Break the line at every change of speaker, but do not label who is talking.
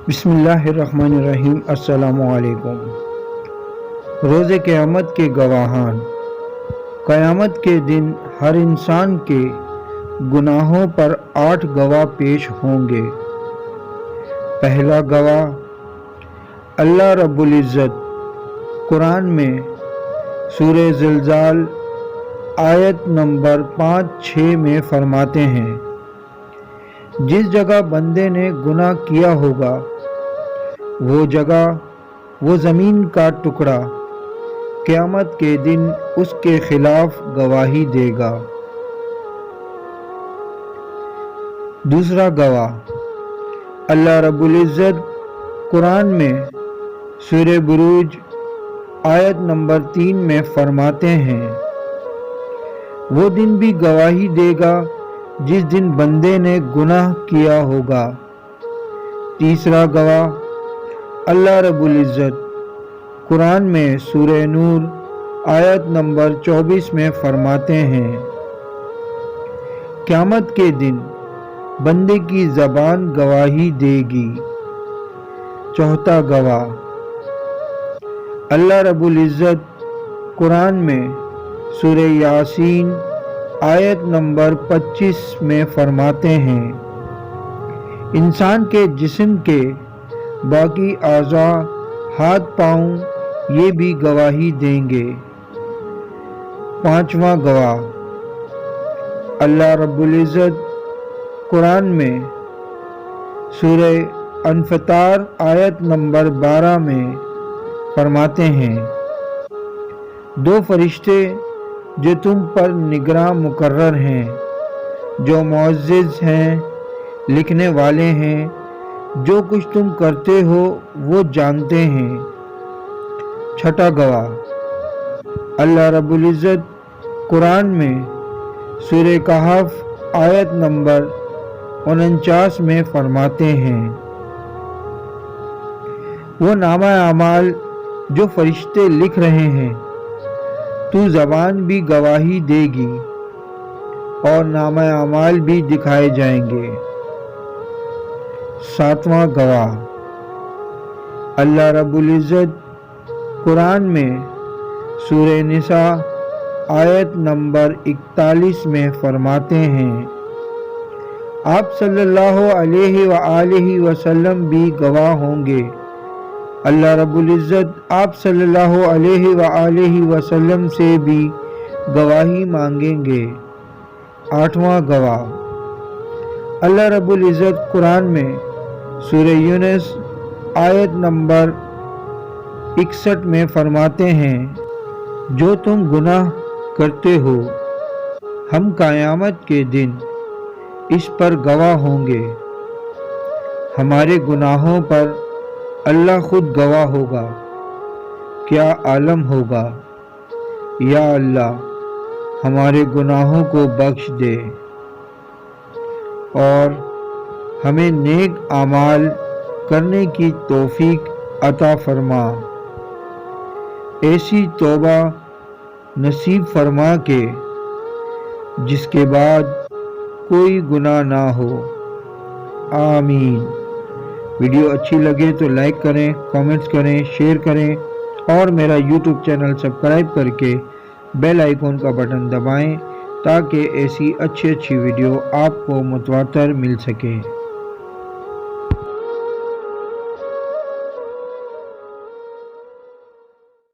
بسم اللہ الرحمن الرحیم۔ السلام علیکم۔ روز قیامت کے گواہان۔ قیامت کے دن ہر انسان کے گناہوں پر 8 گواہ پیش ہوں گے۔ پہلا گواہ اللہ رب العزت قرآن میں سورہ زلزال آیت نمبر 5-6 میں فرماتے ہیں، جس جگہ بندے نے گناہ کیا ہوگا وہ جگہ، وہ زمین کا ٹکڑا قیامت کے دن اس کے خلاف گواہی دے گا۔ دوسرا گواہ اللہ رب العزت قرآن میں سورہ بروج آیت نمبر 3 میں فرماتے ہیں، وہ دن بھی گواہی دے گا جس دن بندے نے گناہ کیا ہوگا۔ تیسرا گواہ اللہ رب العزت قرآن میں سورہ نور آیت نمبر 24 میں فرماتے ہیں، قیامت کے دن بندے کی زبان گواہی دے گی۔ چوتھا گواہ اللہ رب العزت قرآن میں سورہ یاسین آیت نمبر 25 میں فرماتے ہیں، انسان کے جسم کے باقی اعضاء، ہاتھ پاؤں، یہ بھی گواہی دیں گے۔ پانچواں گواہ اللہ رب العزت قرآن میں سورہ انفطار آیت نمبر 12 میں فرماتے ہیں، 2 فرشتے جو تم پر نگراں مقرر ہیں، جو معزز ہیں، لکھنے والے ہیں، جو کچھ تم کرتے ہو وہ جانتے ہیں۔ چھٹا گواہ اللہ رب العزت قرآن میں سورہ کہف آیت نمبر 49 میں فرماتے ہیں، وہ نامہ اعمال جو فرشتے لکھ رہے ہیں، تو زبان بھی گواہی دے گی اور نامہ اعمال بھی دکھائے جائیں گے۔ ساتواں گواہ اللہ رب العزت قرآن میں سورہ نساء آیت نمبر 41 میں فرماتے ہیں، آپ صلی اللہ علیہ وآلہ وسلم بھی گواہ ہوں گے، اللہ رب العزت آپ صلی اللہ علیہ وآلہ وسلم سے بھی گواہی مانگیں گے۔ آٹھواں گواہ اللہ رب العزت قرآن میں سورہ یونس آیت نمبر 61 میں فرماتے ہیں، جو تم گناہ کرتے ہو ہم قیامت کے دن اس پر گواہ ہوں گے، ہمارے گناہوں پر اللہ خود گواہ ہوگا، کیا عالم ہوگا، یا اللہ ہمارے گناہوں کو بخش دے اور ہمیں نیک اعمال کرنے کی توفیق عطا فرما، ایسی توبہ نصیب فرما کے جس کے بعد کوئی گناہ نہ ہو، آمین۔ ویڈیو اچھی لگے تو لائک کریں، کامنٹس کریں، شیئر کریں اور میرا یوٹیوب چینل سبسکرائب کر کے بیل آئیکن کا بٹن دبائیں تاکہ ایسی اچھی ویڈیو آپ کو متواتر مل سکے۔